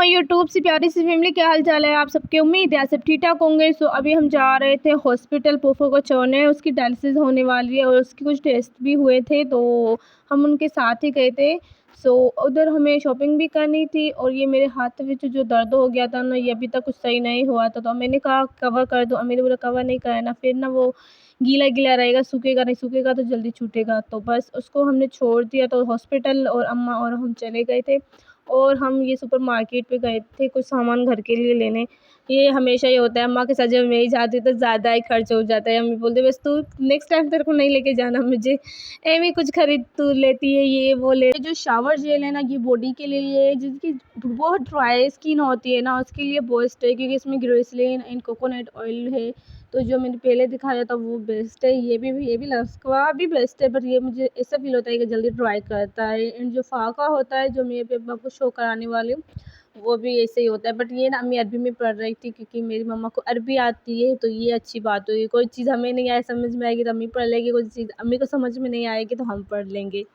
My YouTube से प्यारी सी family, क्या हाल चाल है आप सबके। उम्मीद है आप सब ठीक ठाक होंगे। सो अभी हम जा रहे थे हॉस्पिटल पोफो को छोड़ने, उसकी डायलिसिस होने वाली है और उसके कुछ टेस्ट भी हुए थे तो हम उनके साथ ही गए थे। सो उधर हमें शॉपिंग भी करनी थी और ये मेरे हाथ में जो दर्द हो गया था ना, ये अभी तक कुछ सही नहीं हुआ था। तो मैंने कहा कवर कर दो, मेरे बोला कवर नहीं करना, फिर ना वो गीला गीला रहेगा, सूखेगा नहीं, सूखेगा तो जल्दी छूटेगा। तो बस उसको हमने छोड़ दिया। तो हॉस्पिटल और अम्मा और हम चले गए थे और हम ये सुपर मार्केट पे गए थे कुछ सामान घर के लिए लेने। ये हमेशा ही होता है, अम्मा के साथ जब मैं ही जाती हूँ तो ज़्यादा ही खर्च हो जाता है। अम्मी बोलते बस तू नेक्स्ट टाइम तेरे को नहीं लेके जाना मुझे, एवी कुछ खरीद तू लेती है, ये वो ले। जो शावर जेल है ना, ये बॉडी के लिए है, जिसकी बहुत ड्राई स्किन होती है ना, उसके लिए बेस्ट है क्योंकि इसमें ग्लिसरीन एंड कोकोनट ऑयल है। तो जो मैंने पहले दिखाया था वो बेस्ट है। ये भी लस्कवा भी बेस्ट है, बट ये मुझे ऐसा फील होता है कि जल्दी ड्राई करता है। एंड जो फाका होता है जो मैं अभी आपको शो कराने वाली हूँ, वो भी ऐसे ही होता है। बट ये ना मैं अरबी में पढ़ रही थी क्योंकि मेरी मम्मा को अरबी आती है, तो ये अच्छी बात हुई। कोई चीज़ हमें नहीं आए समझ में आएगी तो अम्मी पढ़ लेगी, कोई चीज़ अम्मी को समझ में नहीं आएगी तो हम पढ़ लेंगे।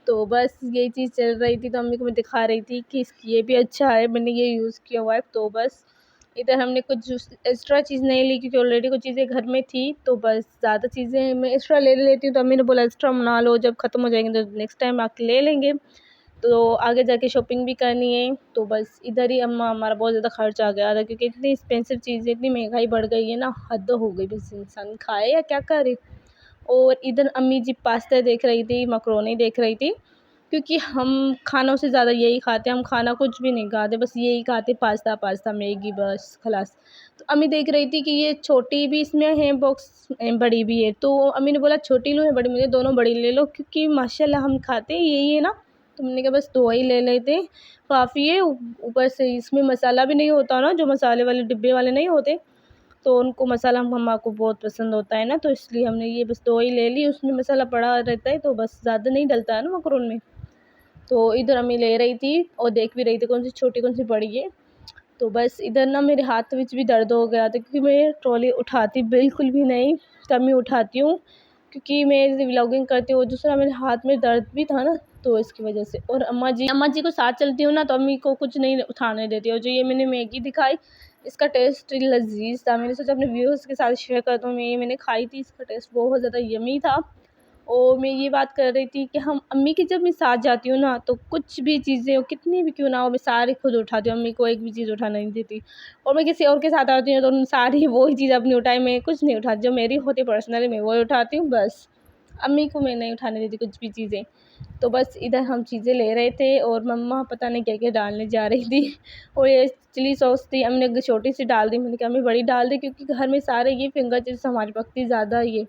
तो बस यही चीज़ चल रही थी, तो अम्मी को मैं दिखा रही थी कि ये भी अच्छा है, मैंने ये यूज़ किया हुआ है। तो बस इधर हमने कुछ एक्स्ट्रा चीज़ नहीं ली क्योंकि ऑलरेडी कुछ चीज़ें घर में थी। तो बस ज़्यादा चीज़ें मैं एक्स्ट्रा ले लेती हूँ, तो अम्मी ने बोला एक्स्ट्रा बना लो, जब ख़त्म हो जाएंगे तो नेक्स्ट टाइम आके ले लेंगे। तो आगे जाके शॉपिंग भी करनी है। तो बस इधर ही अम्मा हमारा बहुत ज़्यादा खर्च आ गया था क्योंकि इतनी एक्सपेंसिव चीज़ें, इतनी महंगाई बढ़ गई है ना, हद हो गई। बस इंसान खाए या क्या करे। और इधर अम्मी जी पास्ता देख रही थी, मकरोनी देख रही थी क्योंकि हम खानों से ज़्यादा यही खाते हैं, हम खाना कुछ भी नहीं खाते, बस यही खाते, पास्ता पास्ता मैगी बस खलास। तो अम्मी देख रही थी कि ये छोटी भी इसमें है बॉक्स, बड़ी भी है। तो अम्मी ने बोला छोटी लो या बड़ी, मुझे दोनों बड़ी ले लो क्योंकि माशाल्लाह हम खाते यही है ना। तो मैंने कहा बस दो ही ले लेते, काफ़ी है। ऊपर से इसमें मसाला भी नहीं होता ना, जो मसाले वाले डिब्बे वाले नहीं होते, तो उनको मसाला मम्मा को बहुत पसंद होता है ना, तो इसलिए हमने ये बस दो ही ले ली। उसमें मसाला पड़ा रहता है तो बस ज़्यादा नहीं डलता है ना मकरोन में। तो इधर अम्मी ले रही थी और देख भी रही थी कौन सी छोटी कौन सी बड़ी है। तो बस इधर ना मेरे हाथ में भी दर्द हो गया था क्योंकि मैं ट्रॉली उठाती बिल्कुल भी नहीं, कम ही उठाती हूँ क्योंकि मैं व्लॉगिंग करती हूँ। दूसरा मेरे हाथ में दर्द भी था ना, तो इसकी वजह से। और अम्मा जी को साथ चलती हूँ ना, तो अम्मी को कुछ नहीं उठाने देती। और जो ये मैंने मैगी दिखाई, इसका टेस्ट लजीज था, मैंने सोचा अपने व्यूअर्स के साथ शेयर कर दूँ। मैंने खाई थी, इसका टेस्ट बहुत ज़्यादा यमी था। और मैं ये बात कर रही थी कि हम अम्मी के जब मैं साथ जाती हूँ ना, तो कुछ भी चीज़ें हो, कितनी भी क्यों ना हो, मैं सारी खुद उठाती हूँ, अम्मी को एक भी चीज़ उठाना नहीं देती। और मैं किसी और के साथ आती हूँ तो उन सारी वही चीज़ अपनी उठाई, मैं कुछ नहीं उठाती, जो मेरी होती पर्सनली मैं वही उठाती हूँ बस। अम्मी को मैं नहीं उठाने देती कुछ भी चीज़ें। तो बस इधर हम चीज़ें ले रहे थे और मम्मा पता नहीं क्या क्या डालने जा रही थी। और ये चिली सॉस थी, हमने छोटी सी डाल दी, मैंने कहा अम्मी बड़ी डाल दी क्योंकि घर में सारे ये फिंगर चिप्स हमारी पकती ज़्यादा ये।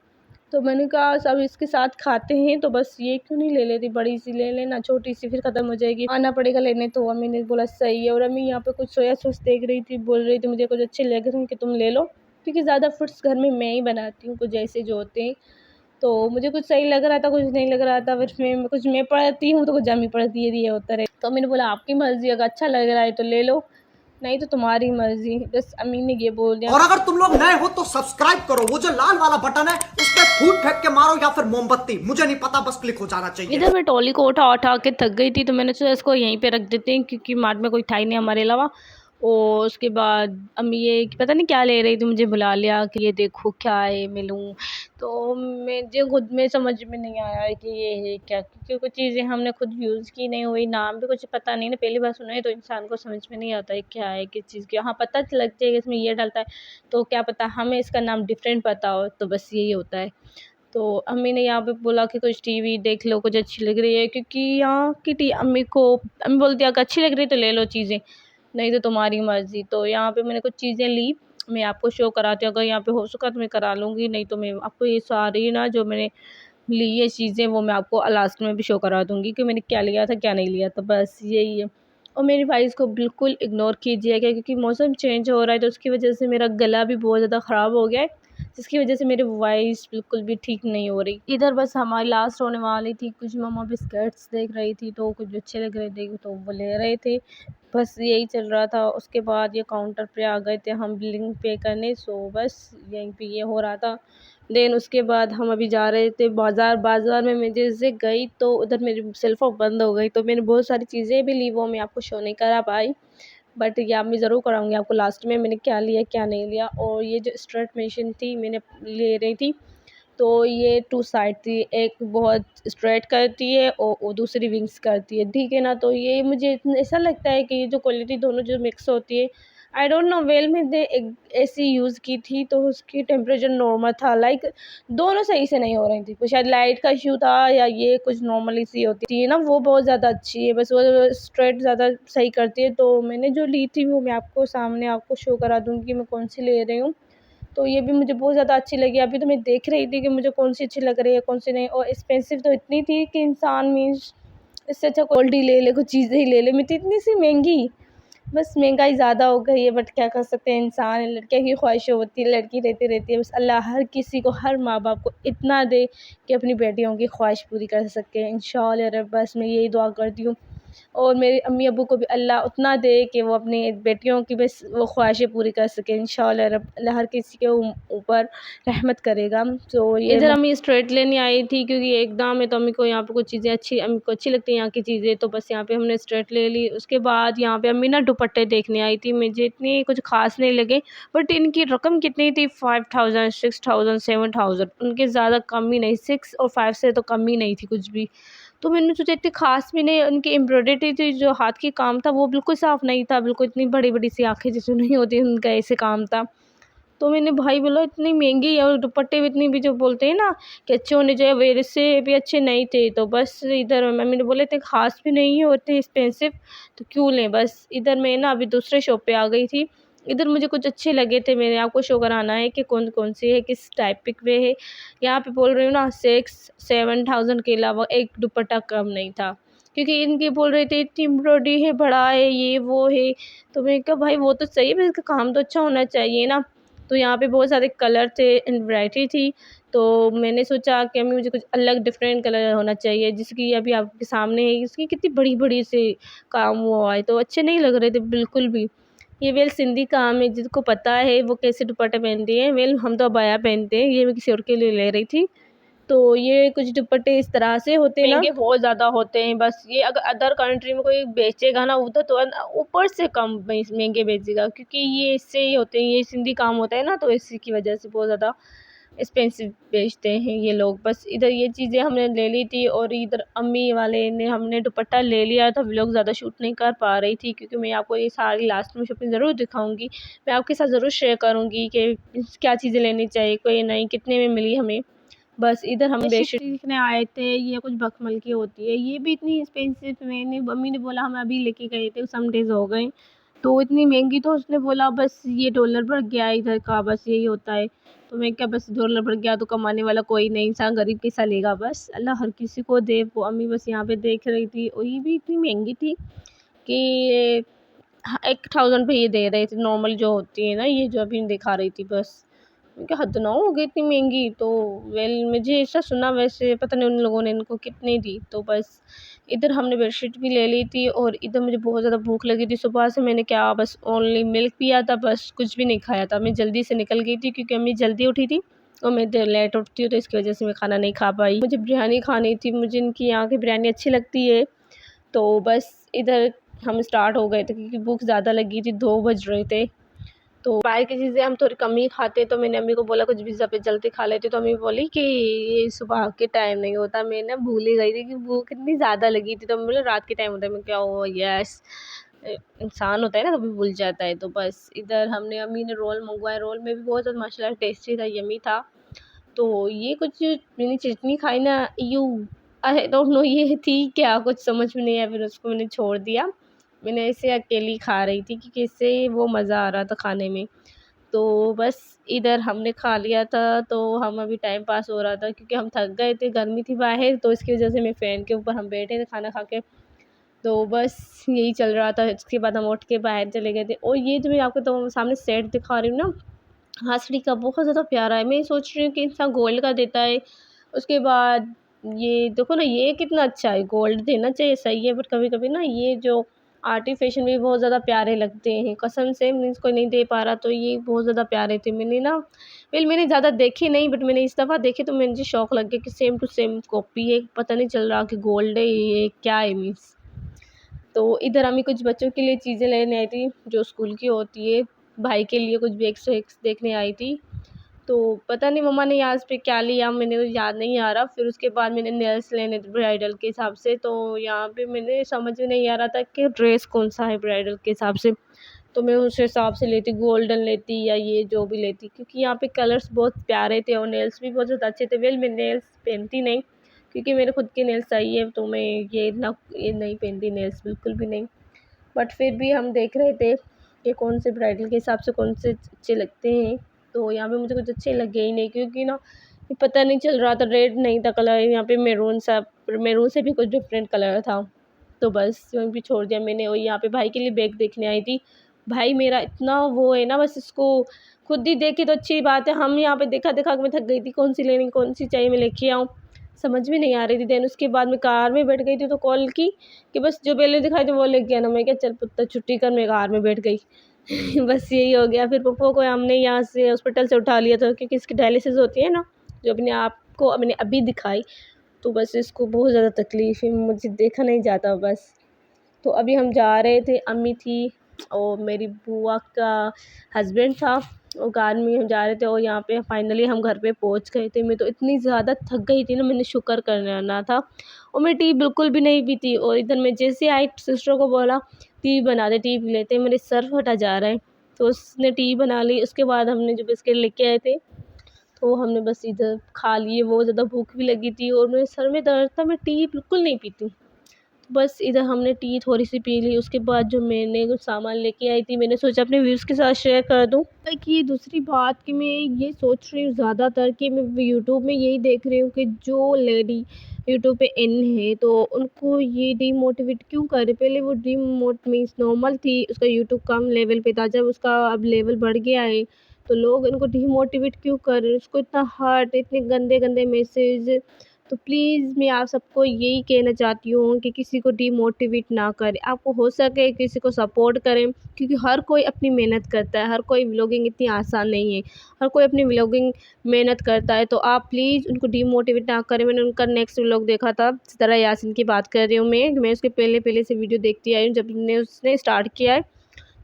तो मैंने कहा सब इसके साथ खाते हैं तो बस ये क्यों नहीं ले लेती, बड़ी सी ले लेना, छोटी सी फिर ख़त्म हो जाएगी, आना पड़ेगा लेने। तो अम्मी ने बोला सही है। और अम्मी यहाँ पे कुछ सोया सॉस देख रही थी, बोल रही थी मुझे कुछ अच्छे लग रहे हैं कि तुम ले लो, क्योंकि ज़्यादा फ्रूट्स घर में मैं ही बनाती हूँ कुछ ऐसे जो होते हैं। तो मुझे कुछ सही लग रहा था, कुछ नहीं लग रहा था, फिर मैं कुछ मैं पढ़ती हूँ तो कुछ अम्मी पढ़ती है, ये होता रहे। तो मैंने बोला आपकी मर्ज़ी, अगर अच्छा लग रहा है तो ले लो, नहीं तो तुम्हारी मर्ज़ी। बस अम्मी ने ये बोल दिया। और अगर तुम लोग नए हो तो सब्सक्राइब करो, वो जो लाल वाला बटन है उस पर फूट फेंक के मारो या फिर मोमबत्ती, मुझे नहीं पता, बस क्लिक हो जाना चाहिए। इधर मैं ट्रॉली को उठा उठा के थक गई थी, तो मैंने सोचा इसको यहीं पे रख देते हैं क्योंकि मार्ट में कोई था ही नहीं हमारे अलावा। और उसके बाद अम्मी ये पता नहीं क्या ले रही थी, मुझे बुला लिया कि ये देखो क्या है मैं लूँ। तो मुझे खुद में समझ में नहीं आया कि ये है क्या, क्योंकि कुछ चीज़ें हमने खुद यूज़ की नहीं हुई, नाम भी कुछ पता नहीं ना, पहली बार सुना है तो इंसान को समझ में नहीं आता है क्या है किस चीज़ की। हाँ पता लग जाएगा इसमें ये डलता है, तो क्या पता हमें इसका नाम डिफरेंट पता हो, तो बस यही होता है। तो अम्मी ने यहाँ पे बोला कि कुछ टीवी देख लो, कुछ अच्छी लग रही है, क्योंकि यहाँ की अम्मी बोलती है अगर अच्छी लग रही है तो ले लो चीज़ें, नहीं तो तुम्हारी मर्ज़ी। तो यहाँ पे मैंने कुछ चीज़ें ली, मैं आपको शो कराती हूँ, अगर यहाँ पे हो सका तो मैं करा लूँगी, नहीं तो मैं आपको ये सारी ना जो मैंने ली ये चीज़ें वो मैं आपको लास्ट में भी शो करा दूँगी कि मैंने क्या लिया था क्या नहीं लिया था, बस यही है। और मेरी वॉइस को बिल्कुल इग्नोर कीजिएगा क्योंकि मौसम चेंज हो रहा है, तो उसकी वजह से मेरा गला भी बहुत ज़्यादा ख़राब हो गया है, जिसकी वजह से मेरी वॉइस बिल्कुल भी ठीक नहीं हो रही। इधर बस हमारी लास्ट होने वाली थी, कुछ मम्मा बिस्किट्स देख रही थी तो कुछ अच्छे लग रहे थे तो वो ले रहे थे, बस यही चल रहा था। उसके बाद ये काउंटर पे आ गए थे हम बिलिंग पे करने, सो बस यहीं पे ये हो रहा था। देन उसके बाद हम अभी जा रहे थे बाज़ार में मैं जैसे गई तो उधर मेरी सेल फ़ोन बंद हो गई, तो मैंने बहुत सारी चीज़ें भी ली, वो मैं आपको शो नहीं करा पाई। बट ये अब मैं ज़रूर कराऊँगी आपको लास्ट में मैंने क्या लिया क्या नहीं लिया। और ये जो स्ट्रेट मशीन थी मैंने ले रही थी, तो ये 2 साइड थी, एक बहुत स्ट्रेट करती है और दूसरी विंग्स करती है, ठीक है ना। तो ये मुझे इतना ऐसा लगता है कि ये जो क्वालिटी दोनों जो मिक्स होती है, आई डोंट नो, वेल मैंने एक ऐसी यूज़ की थी तो उसकी टेम्परेचर नॉर्मल था, लाइक दोनों सही से नहीं हो रही थी, कुछ शायद लाइट का इश्यू था या ये कुछ नॉर्मली सी होती है ना, वो बहुत ज़्यादा अच्छी है, बस वो स्ट्रेट ज़्यादा सही करती है। तो मैंने जो ली थी वो मैं आपको सामने आपको शो करा दूँगी कि मैं कौन सी ले रही हूँ। तो ये भी मुझे बहुत ज़्यादा अच्छी लगी। अभी तो मैं देख रही थी कि मुझे कौन-सी अच्छी लग रही है, कौन-सी नहीं, और एक्सपेंसिव तो इतनी थी कि इंसान मीन्स इससे अच्छा गोल्ड ही ले ले, कुछ चीज़ें ही ले ले, मैं तो इतनी सी महँगी। बस महँगाई ज़्यादा हो गई है, बट क्या कर सकते हैं, इंसान है, लड़के की ख्वाहिशें होती है, लड़की रहती रहती है। बस अल्लाह हर किसी को, हर माँ-बाप को इतना दे कि अपनी बेटियों की ख्वाहिश पूरी कर सके। इंशाअल्लाह रब, बस मैं यही दुआ करती हूँ। और मेरे अम्मी-अब्बू को भी अल्लाह उतना दे कि वो अपनी बेटियों की बस वो ख्वाहिशें पूरी कर सकें। इंशाअल्लाह रब, अल्लाह हर किसी के ऊपर रहमत करेगा। तो ये इधर अम्मी स्ट्रेट लेने आई थी क्योंकि एक दाम है, तो अम्मी को यहाँ पे कुछ चीज़ें अच्छी, अम्मी को अच्छी लगती हैं यहाँ की चीज़ें, तो बस यहाँ पे हमने स्ट्रेट ले ली। उसके बाद यहाँ पे अम्मी ना दुपट्टे देखने आई थी, मुझे इतनी कुछ ख़ास नहीं लगे, बट इनकी रकम कितनी थी, 5000, 6000, 7000, उनके ज़्यादा कम ही नहीं, 6 और 5 से तो कम ही नहीं थी कुछ भी। तो मैंने सोचा इतनी ख़ास भी नहीं, उनकी एम्ब्रॉयडरी थी, जो हाथ की काम था वो बिल्कुल साफ़ नहीं था, बिल्कुल इतनी बड़ी-बड़ी सी आँखें जैसे नहीं होती, उनका ऐसे काम था। तो मैंने भाई बोला इतनी महंगी है और दुपट्टे भी इतनी भी जो बोलते हैं ना कि अच्छे होने चाहिए, वैसे भी अच्छे नहीं थे। तो बस इधर मम्मी ने बोला इतने ख़ास भी नहीं है और इतने एक्सपेंसिव तो क्यों लें। बस इधर मैं ना अभी दूसरे शॉप पे आ गई थी। इधर मुझे कुछ अच्छे लगे थे, मैंने आपको शो कराना है कि कौन-कौन से है, किस टाइप में है। यहाँ पे बोल रही हूँ ना 6-7,000 के अलावा एक दुपट्टा कम नहीं था। क्योंकि इनके बोल रहे थे इतनी एम्ब्रॉयडरी है, बड़ा है, ये वो है। तो मैंने कहा भाई वो तो सही है, पर इसका काम तो अच्छा होना चाहिए ना। तो यहाँ पे बहुत सारे कलर थे एंड वैरायटी थी। तो मैंने सोचा कि अम्मी मुझे कुछ अलग डिफरेंट कलर होना चाहिए, जैसे कि अभी आपके सामने है, इसकी कितनी बड़ी-बड़ी से काम हुआ है, तो अच्छे नहीं लग रहे थे बिल्कुल भी। ये वेल सिंधी काम है, जिसको पता है वो कैसे दुपट्टे पहनती है। वेल हम तो अबाया पहनते हैं, ये मैं किसी और के लिए ले रही थी। तो ये कुछ दुपट्टे इस तरह से होते हैं ना, महँगे बहुत ज़्यादा होते हैं। बस ये अगर अदर कंट्री में कोई बेचेगा ना उधर, तो ऊपर से कम महँगे बेचेगा, क्योंकि ये इससे ही होते हैं, ये सिंधी काम होता है ना, तो इसी की वजह से बहुत ज़्यादा एक्सपेंसिव बेचते हैं ये लोग। बस इधर ये चीज़ें हमने ले ली थी और इधर अम्मी वाले ने हमने दुपट्टा ले लिया था। व्लॉग ज़्यादा शूट नहीं कर पा रही थी क्योंकि मैं आपको ये सारी लास्ट में शॉपिंग ज़रूर दिखाऊँगी। मैं आपके साथ ज़रूर शेयर करूँगी कि क्या चीज़ें लेनी चाहिए, कोई नहीं, कितने में मिली हमें। बस इधर हम बेडशीट सीखने आए थे, ये कुछ बखमल की होती है, ये भी इतनी एक्सपेंसिव, मैंने मम्मी ने बोला हम अभी लेके गए थे, सम डेज़ हो गए, तो इतनी महंगी, तो उसने बोला बस ये डॉलर बढ़ गया है इधर का, बस यही होता है। तो मैं क्या, बस डॉलर बढ़ गया तो कमाने वाला कोई नहीं, इंसान गरीब कैसा लेगा, बस अल्लाह हर किसी को दे। वो अम्मी बस यहाँ पे देख रही थी और ये भी इतनी महंगी थी कि हाँ, 1000 पे ये दे रहे थे, नॉर्मल जो होती है ना, ये जो अभी दिखा रही थी बस। मैं कहा हद ना हो गई इतनी महंगी। तो वेल मुझे ऐसा सुना, वैसे पता नहीं उन लोगों ने इनको कितनी दी। तो बस इधर हमने बेडशीट भी ले ली थी और इधर मुझे बहुत ज़्यादा भूख लगी थी, सुबह से मैंने क्या बस ओनली मिल्क पिया था, बस कुछ भी नहीं खाया था। मैं जल्दी से निकल गई थी क्योंकि अम्मी जल्दी उठी थी और मैं देर लेट उठती हूँ, तो इसकी वजह से मैं खाना नहीं खा पाई। मुझे बिरयानी खानी थी, मुझे इनकी यहाँ की बिरयानी अच्छी लगती है। तो बस इधर हम स्टार्ट हो गए थे क्योंकि भूख ज़्यादा लगी थी, 2 बज रहे थे। तो बाहर की चीज़ें हम थोड़ी कम ही खाते, तो मैंने अम्मी को बोला कुछ भी जल्दी खा लेते, तो अम्मी बोली कि ये सुबह के टाइम नहीं होता। मैं ना भूल ही गई थी कि भूख इतनी ज़्यादा लगी थी, तो मैं बोला रात के टाइम होता है। मैं क्या हुआ, यस, इंसान होता है ना, कभी भूल जाता है। तो बस इधर हमने, अम्मी ने रोल मंगवाए, रोल में भी बहुत ज़्यादा माशाल्लाह टेस्टी था, यम्मी था। तो ये कुछ मैंने चटनी खाई ना, आई डोंट नो ये थी क्या, कुछ समझ में नहीं आया, फिर उसको मैंने छोड़ दिया। मैंने ऐसे अकेली खा रही थी क्योंकि इससे वो मज़ा आ रहा था खाने में। तो बस इधर हमने खा लिया था, तो हम अभी टाइम पास हो रहा था क्योंकि हम थक गए थे, गर्मी थी बाहर, तो इसकी वजह से मैं फ़ैन के ऊपर हम बैठे थे खाना खा के। तो बस यही चल रहा था। इसके बाद हम उठ के बाहर चले गए थे और ये जो मैं आपको तो सामने सेट दिखा रही हूँ ना, हासड़ी का, बहुत ज़्यादा प्यारा है। मैं सोच रही हूँ कि इंसान गोल्ड का देता है, उसके बाद ये देखो ना, ये कितना अच्छा है, गोल्ड देना चाहिए, सही है, बट कभी-कभी ना ये जो आर्टिफ़िशियल भी बहुत ज़्यादा प्यारे लगते हैं, कसम से। मीन्स कोई नहीं दे पा रहा, तो ये बहुत ज़्यादा प्यारे थे। मैंने ना, वेल मैंने ज़्यादा देखे नहीं, बट मैंने इस दफ़ा देखे तो मुझे शौक लग गया कि सेम टू सेम कॉपी है, पता नहीं चल रहा कि गोल्ड है, ये क्या है मीन्स। तो इधर अम्मी कुछ बच्चों के लिए चीज़ें लेने आई थी जो स्कूल की होती है। भाई के लिए कुछ बैग्स वैग्स देखने आई थी। तो पता नहीं मम्मा ने यहाँ पे क्या लिया, मैंने तो याद नहीं आ रहा। फिर उसके बाद मैंने नेल्स लेने थे ब्राइडल के हिसाब से, तो यहाँ पे मैंने समझ में नहीं आ रहा था कि ड्रेस कौन सा है ब्राइडल के हिसाब से। तो मैं उस हिसाब से लेती, गोल्डन लेती या ये जो भी लेती, क्योंकि यहाँ पे कलर्स बहुत प्यारे थे और नेल्स भी बहुत ज़्यादा अच्छे थे। वेल मैं नेल्स पहनती नहीं, क्योंकि मेरे खुद के नेल्स चाहिए, तो मैं ये नहीं पहनती नेल्स बिल्कुल भी नहीं। बट फिर भी हम देख रहे थे कि कौन से ब्राइडल के हिसाब से कौन से अच्छे लगते हैं। तो यहाँ पे मुझे कुछ अच्छे लगे ही नहीं, क्योंकि ना ये पता नहीं चल रहा था, रेड नहीं था कलर, यहाँ पे मैरून से भी कुछ डिफरेंट कलर था। तो बस वहीं पे छोड़ दिया मैंने। और यहाँ पे भाई के लिए बैग देखने आई थी। भाई मेरा इतना वो है ना, बस इसको खुद ही देखे तो अच्छी बात है, हम यहाँ पे देखा देखा के मैं थक गई थी, कौन सी लेनी कौन सी चाहिए मैं लेके आऊँ, समझ में नहीं आ रही थी। देन उसके बाद मैं कार में बैठ गई थी, तो कॉल की कि बस जो पहले दिखाई थी वो लेके आना। मैं क्या चल पुत्तर छुट्टी कर, मैं कार में बैठ गई। बस यही हो गया। फिर पप्पू को हमने यहाँ से हॉस्पिटल से उठा लिया था, क्योंकि इसकी डायलिसिस होती है ना, जो अपने आप को मैंने अभी दिखाई। तो बस इसको बहुत ज़्यादा तकलीफ़ है, मुझे देखा नहीं जाता बस। तो अभी हम जा रहे थे, अम्मी थी और मेरी बुआ का हस्बैंड था, और कार में हम जा रहे थे। और यहाँ पे फाइनली हम घर पे पहुँच गए थे। मैं तो इतनी ज़्यादा थक गई थी ना, मैंने शुक्र करना था। और मैं टी बिल्कुल भी नहीं पीती, और इधर मैं जैसे आई सिस्टर को बोला टी बना दे, टी पी लेते, मेरे सर फटा जा रहा है। तो उसने टी बना ली। उसके बाद हमने जो बिस्किट लेके आए थे, तो हमने बस इधर खा लिए। वो ज़्यादा भूख भी लगी थी और मेरे सर में दर्द था, मैं टी बिल्कुल नहीं पीती। बस इधर हमने टी थोड़ी-सी पी ली। उसके बाद जो मैंने कुछ सामान लेके आई थी, मैंने सोचा अपने व्यूअर्स के साथ शेयर कर दूँ। कि दूसरी बात कि मैं ये सोच रही हूँ ज़्यादातर कि मैं यूट्यूब में यही देख रही हूँ कि जो लेडी यूट्यूब पे इन है, तो उनको ये डीमोटिवेट क्यों करे। पहले वो डीमोट मीन्स नॉर्मल थी, उसका यूट्यूब कम लेवल पे था, जब उसका अब लेवल बढ़ गया है, तो लोग इनको डीमोटिवेट क्यों कर रहे हैं। उसको इतना हर्ट, इतने गंदे-गंदे मैसेज। तो प्लीज़ मैं आप सबको यही कहना चाहती हूँ कि किसी को डीमोटिवेट ना करें। आपको हो सके किसी को सपोर्ट करें, क्योंकि हर कोई अपनी मेहनत करता है, हर कोई व्लॉगिंग इतनी आसान नहीं है। हर कोई अपनी व्लॉगिंग मेहनत करता है, तो आप प्लीज़ उनको डीमोटिवेट ना करें। मैंने उनका नेक्स्ट व्लॉग देखा था, सितारा यासीन की बात कर रही हूँ मैं उसके पहले से वीडियो देखती आई हूँ, जब ने उसने स्टार्ट किया है।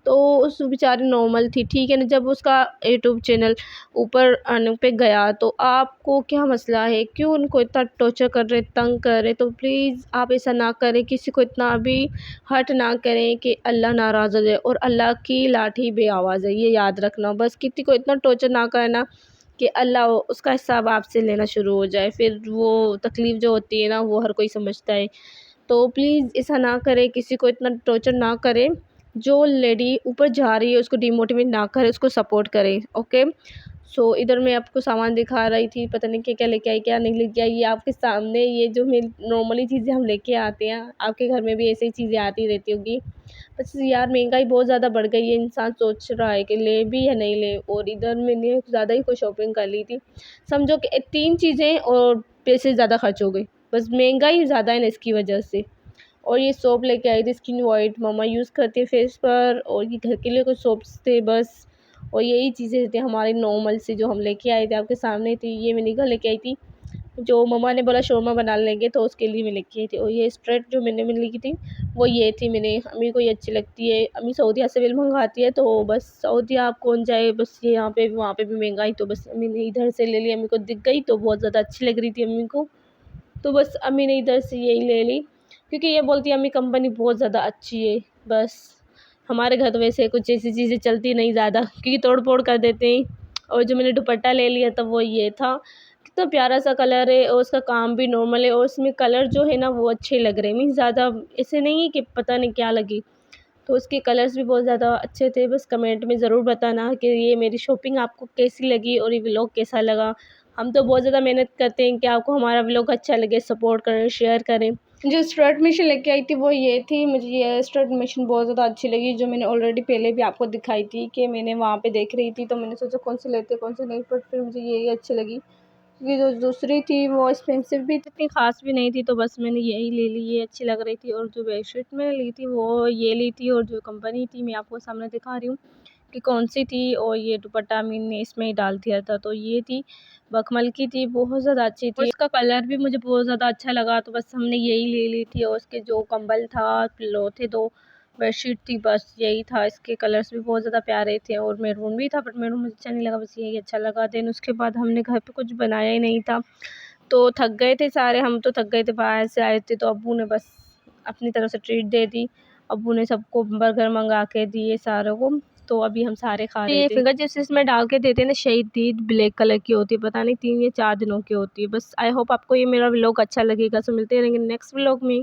तो उस बेचारी नॉर्मल थी, ठीक है ना। जब उसका यूट्यूब चैनल ऊपर आने पे गया, तो आपको क्या मसला है, क्यों उनको इतना टॉर्चर कर रहे, तंग कर रहे। तो प्लीज़ आप ऐसा ना करें, किसी को इतना भी हर्ट ना करें कि अल्लाह नाराज़ हो जाए, और अल्लाह की लाठी बेआवाज़ है, ये याद रखना। बस किसी को इतना टॉर्चर ना करना कि अल्लाह उसका हिसाब आपसे लेना शुरू हो जाए। फिर वो तकलीफ़ जो होती है ना, वो हर कोई समझता है। तो प्लीज़ ऐसा ना करें, किसी को इतना टॉर्चर ना करें। जो लेडी ऊपर जा रही है उसको डिमोटिवेट ना करें, उसको सपोर्ट करें। ओके। सो इधर मैं आपको सामान दिखा रही थी, पता नहीं क्या क्या लेके आई क्या नहीं लेके आई। ये आपके सामने, ये जो मैं नॉर्मली चीज़ें हम लेके आते हैं, आपके घर में भी ऐसी ही चीज़ें आती रहती होगी। बस यार महंगाई बहुत ज़्यादा बढ़ गई है, इंसान सोच रहा है कि ले भी या नहीं ले। और इधर मैंने ज़्यादा ही कोई शॉपिंग कर ली थी, समझो कि 3 चीज़ें और पैसे ज़्यादा खर्च हो गए। बस महंगाई ज़्यादा है ना, इसकी वजह से। और ये सोप लेके आई थी स्किन वाइट, मम्मा यूज़ करती है फेस पर। और ये घर के लिए कुछ सोप्स थे बस। और यही चीज़ें थी हमारे नॉर्मल से जो हम लेके आए थे, आपके सामने थी। ये मैं निगल लेके आई थी, जो मम्मा ने बोला शोरमा बना लेंगे, तो उसके लिए मैं लेके आई थी। और ये स्ट्रेट जो मैंने ली थी, वो ये थी। मैंने अम्मी को ये अच्छी लगती है, अम्मी सऊदीया से बिल मंगवाती है, तो बस सऊदीया आप कौन जाए, बस ये यहाँ पे भी वहाँ पे भी महंगाई, तो बस अम्मी ने इधर से ले ली। अम्मी को दिख गई तो बहुत ज़्यादा अच्छी लग रही थी अम्मी को, तो बस अम्मी ने इधर से यही ले ली, क्योंकि ये बोलती है अम्मी कंपनी बहुत ज़्यादा अच्छी है। बस हमारे घर तो वैसे कुछ ऐसी चीज़ें चलती नहीं ज़्यादा, क्योंकि तोड़ फोड़ कर देते हैं। और जो मैंने दुपट्टा ले लिया था वो ये था, कितना प्यारा सा कलर है, और उसका काम भी नॉर्मल है, और उसमें कलर जो है ना वो अच्छे लग रहे हैं, मीन्स ज़्यादा ऐसे नहीं है कि पता नहीं क्या लगी। तो उसके कलर्स भी बहुत ज़्यादा अच्छे थे। बस कमेंट में ज़रूर बताना कि ये मेरी शॉपिंग आपको कैसी लगी और ये व्लॉग कैसा लगा। हम तो बहुत ज़्यादा मेहनत करते हैं कि आपको हमारा व्लॉग अच्छा लगे, सपोर्ट करें, शेयर करें। जो स्ट्रेट मशीन लेके आई थी वो ये थी। मुझे ये स्ट्रेट मशीन बहुत ज़्यादा अच्छी लगी, जो मैंने ऑलरेडी पहले भी आपको दिखाई थी कि मैंने वहाँ पे देख रही थी, तो मैंने सोचा कौन सी लेते कौन सी नहीं, बट फिर मुझे यही अच्छी लगी, क्योंकि जो दूसरी थी वो एक्सपेंसिव भी इतनी ख़ास भी नहीं थी, तो बस मैंने यही ले ली, ये अच्छी लग रही थी। और जो बेडशीट मैंने ली थी वो ये ली थी, और जो कंपनी थी मैं आपको सामने दिखा रही हूँ, कि कौन सी थी, और ये दुपट्टा मैंने इसमें ही डाल दिया था। तो ये थी मखमल की थी, बहुत ज़्यादा अच्छी थी। इसका कलर भी मुझे बहुत ज़्यादा अच्छा लगा, तो बस हमने यही ले ली थी। और उसके जो कंबल था, पिलो थे, 2 बेडशीट थी, बस यही था। इसके कलर्स भी बहुत ज़्यादा प्यारे थे, और मैरून भी था, बट मैरून मुझे अच्छा नहीं लगा, बस यही अच्छा लगा। देन उसके बाद हमने घर पे कुछ बनाया ही नहीं था, तो थक गए थे सारे, हम तो थक गए थे, बाहर से आए थे। तो अब्बू ने बस अपनी तरफ से ट्रीट दे दी। अब्बू ने सबको बर्गर मंगा के दिए सारों को, तो अभी हम सारे खा रहे थे। ये फिंगर चिप्स इसमें डाल के देते हैं ना, शहीद ब्लैक कलर की होती है, पता नहीं 3 या 4 दिनों की होती है। बस आई होप आपको ये मेरा व्लॉग अच्छा लगेगा। सो मिलते रहेंगे नेक्स्ट व्लॉग में।